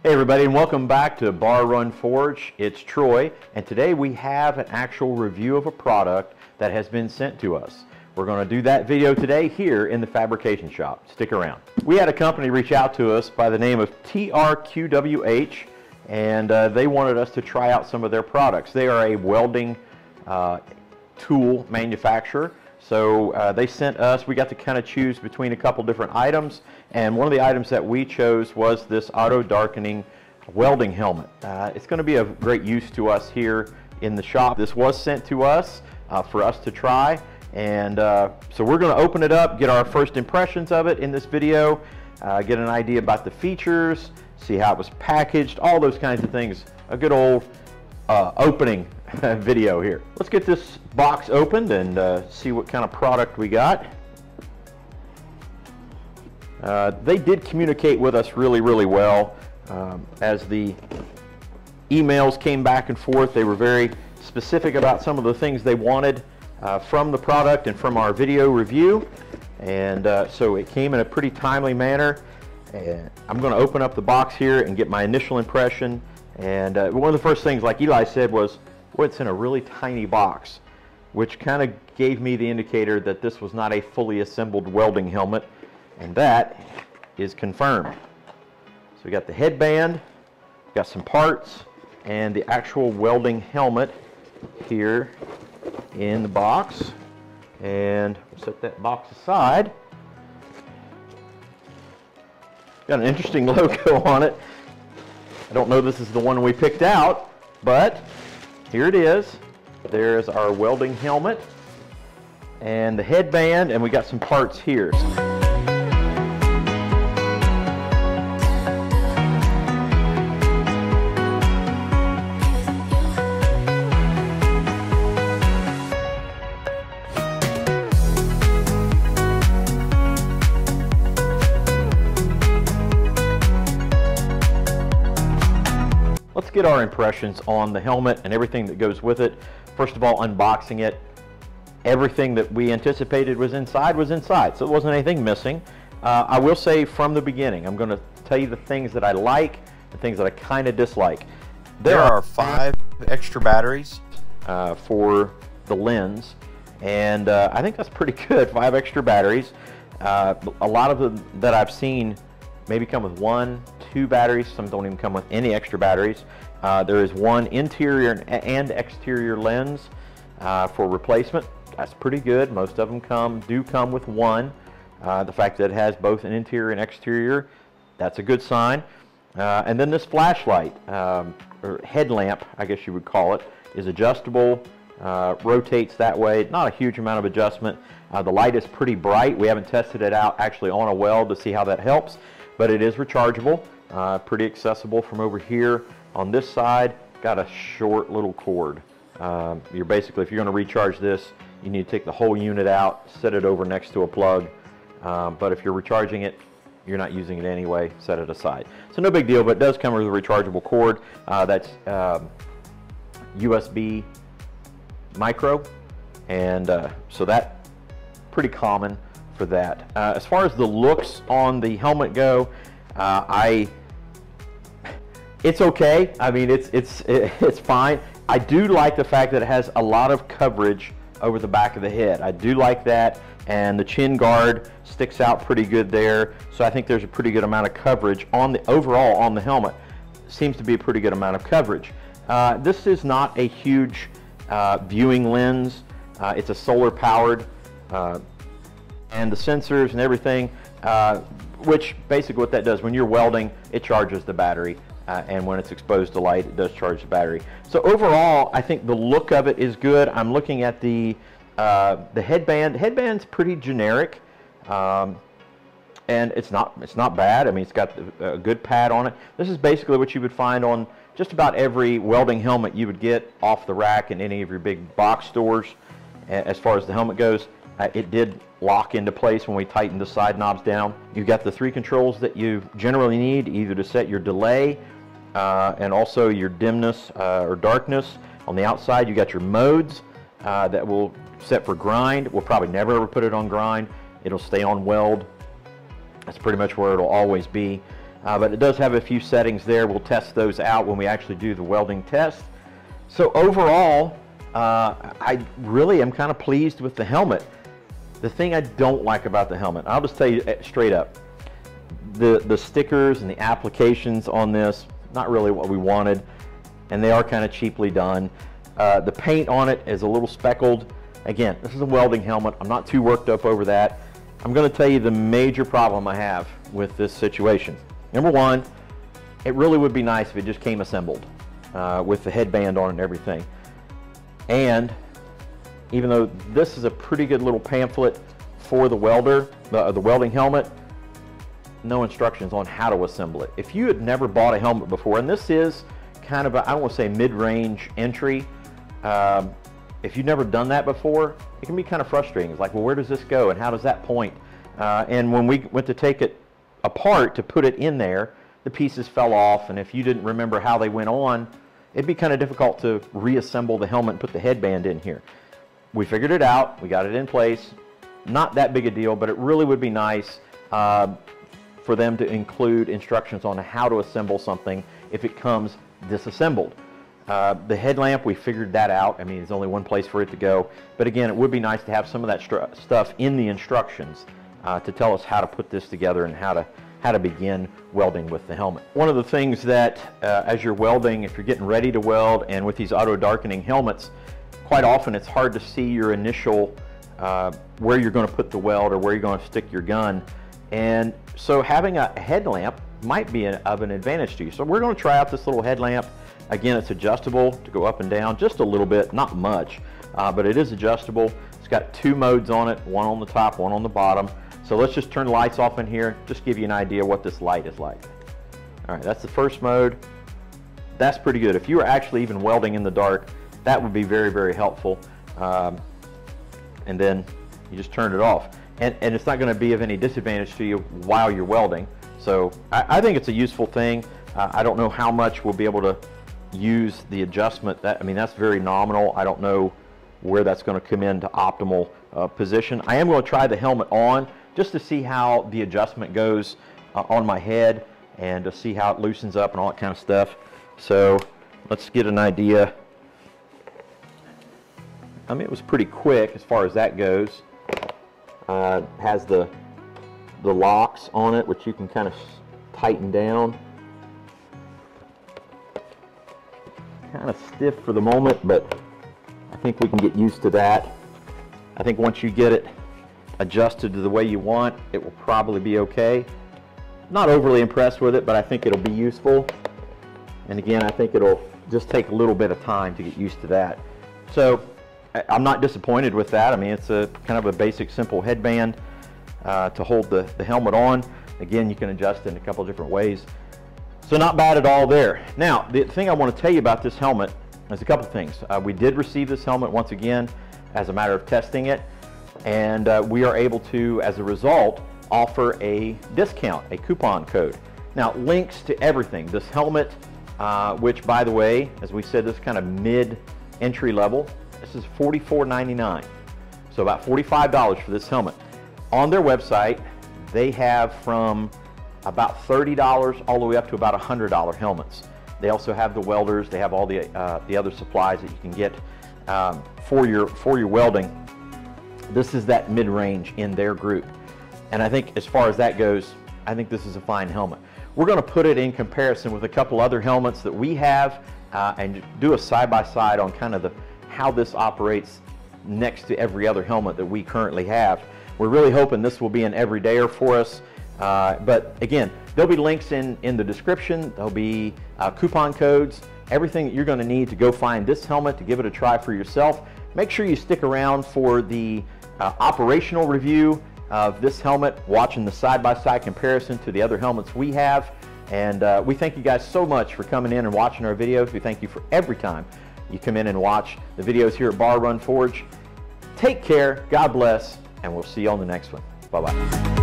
Hey everybody, and welcome back to Bar Run Forge. It's Troy, and today we have an actual review of a product that has been sent to us. We're going to do that video today here in the fabrication shop. Stick around. We had a company reach out to us by the name of TRQWH, and they wanted us to try out some of their products. They are a welding tool manufacturer. So they sent us, we got to kind of choose between a couple different items, and one of the items that we chose was this auto-darkening welding helmet. It's going to be of great use to us here in the shop. This was sent to us for us to try, and so we're going to open it up, get our first impressions of it in this video, get an idea about the features, see how it was packaged, all those kinds of things. A good old opening video here. Let's get this box opened and see what kind of product we got. They did communicate with us really well. As the emails came back and forth, they were very specific about some of the things they wanted from the product and from our video review, and so it came in a pretty timely manner. And I'm going to open up the box here and get my initial impression. And one of the first things, like Eli said, was, well, it's in a really tiny box, which kind of gave me the indicator that this was not a fully assembled welding helmet, and that is confirmed. So we got the headband, got some parts, and the actual welding helmet here in the box. And we'll set that box aside. Got an interesting logo on it. I don't know this is the one we picked out, but here it is. There's our welding helmet and the headband, and we got some parts here. Let's get our impressions on the helmet and everything that goes with it. First of all, unboxing it, everything that we anticipated was inside, so there wasn't anything missing. I will say from the beginning, I'm going to tell you the things that I like, the things that I kind of dislike. There are 5 extra batteries for the lens, and I think that's pretty good, 5 extra batteries. A lot of them that I've seen maybe come with 1, 2 batteries. Some don't even come with any extra batteries. There is 1 interior and exterior lens for replacement. That's pretty good. Most of them do come with 1. The fact that it has both an interior and exterior, that's a good sign. And then this flashlight, or headlamp, I guess you would call it, is adjustable, rotates that way. Not a huge amount of adjustment. The light is pretty bright. We haven't tested it out actually on a weld to see how that helps, but it is rechargeable. Pretty accessible from over here. On this side, got a short little cord. You're basically, if you're going to recharge this, you need to take the whole unit out, set it over next to a plug. But if you're recharging it, you're not using it anyway, set it aside. So no big deal, but it does come with a rechargeable cord. That's USB micro, and so that's pretty common for that. As far as the looks on the helmet go, it's okay. I mean, it's fine. I do like the fact that it has a lot of coverage over the back of the head. I do like that, and the chin guard sticks out pretty good there. So I think there's a pretty good amount of coverage on the overall on the helmet. Seems to be a pretty good amount of coverage. This is not a huge viewing lens. It's a solar powered, and the sensors and everything, which basically what that does, when you're welding, it charges the battery, and when it's exposed to light, it does charge the battery. So overall, I think the look of it is good. I'm looking at the headband. The headband's pretty generic, and it's not bad. I mean, it's got a good pad on it. This is basically what you would find on just about every welding helmet you would get off the rack in any of your big box stores. As far as the helmet goes, it did lock into place when we tightened the side knobs down. You've got the 3 controls that you generally need, either to set your delay and also your dimness or darkness. On the outside, you got your modes that will set for grind. We'll probably never ever put it on grind. It'll stay on weld. That's pretty much where it'll always be. but it does have a few settings there. We'll test those out when we actually do the welding test. So overall, I really am kind of pleased with the helmet. The thing I don't like about the helmet, I'll just tell you straight up, the stickers and the applications on this, not really what we wanted, and they are kind of cheaply done. The paint on it is a little speckled. Again, this is a welding helmet. I'm not too worked up over that. I'm going to tell you the major problem I have with this situation. Number one, it really would be nice if it just came assembled with the headband on and everything. And even though this is a pretty good little pamphlet for the welder, the welding helmet, no instructions on how to assemble it. If you had never bought a helmet before, and this is kind of a, I don't want to say mid-range entry, if you've never done that before, it can be kind of frustrating. It's like, well, where does this go and how does that point? And when we went to take it apart to put it in there, the pieces fell off, and if you didn't remember how they went on, it'd be kind of difficult to reassemble the helmet and put the headband in here. We figured it out, we got it in place. Not that big a deal, but it really would be nice for them to include instructions on how to assemble something if it comes disassembled. The headlamp, we figured that out. I mean, there's only one place for it to go. But again, it would be nice to have some of that stuff in the instructions to tell us how to put this together and how to begin welding with the helmet. One of the things that as you're welding, if you're getting ready to weld, and with these auto-darkening helmets, quite often it's hard to see your initial where you're going to put the weld or where you're going to stick your gun. And so having a headlamp might be of an advantage to you. So we're going to try out this little headlamp. Again, it's adjustable to go up and down just a little bit, not much, but it is adjustable. It's got two modes on it, one on the top, one on the bottom. So let's just turn the lights off in here, just give you an idea what this light is like. All right, that's the first mode. That's pretty good. If you were actually even welding in the dark, that would be very, very helpful. And then you just turn it off. And it's not going to be of any disadvantage to you while you're welding. So I think it's a useful thing. I don't know how much we'll be able to use the adjustment. I mean, that's very nominal. I don't know where that's going to come into optimal position. I am going to try the helmet on just to see how the adjustment goes on my head and to see how it loosens up and all that kind of stuff. So let's get an idea. I mean, it was pretty quick as far as that goes. Has the locks on it, which you can kind of tighten down. Kind of stiff for the moment, but I think we can get used to that. I think once you get it adjusted to the way you want, it will probably be okay. Not overly impressed with it, but I think it'll be useful. And again, I think it'll just take a little bit of time to get used to that. So I'm not disappointed with that. I mean, it's a kind of a basic, simple headband to hold the helmet on. Again, you can adjust it in a couple of different ways. So not bad at all there. Now, the thing I want to tell you about this helmet is a couple of things. We did receive this helmet once again as a matter of testing it, and we are able to, as a result, offer a discount, a coupon code. Now, links to everything. This helmet, which by the way, as we said, this is kind of mid-entry level. This is $44.99, so about $45 for this helmet. On their website, they have from about $30 all the way up to about $100 helmets. They also have the welders. They have all the other supplies that you can get for your welding. This is that mid-range in their group, and I think as far as that goes, I think this is a fine helmet. We're going to put it in comparison with a couple other helmets that we have and do a side-by-side on kind of how this operates next to every other helmet that we currently have. We're really hoping this will be an everydayer for us. But again, there'll be links in the description. There'll be coupon codes, everything that you're going to need to go find this helmet to give it a try for yourself. Make sure you stick around for the operational review of this helmet, watching the side-by-side comparison to the other helmets we have. And we thank you guys so much for coming in and watching our videos. We thank you for every time you come in and watch the videos here at Bar Run Forge. Take care, God bless, and we'll see you on the next one. Bye-bye.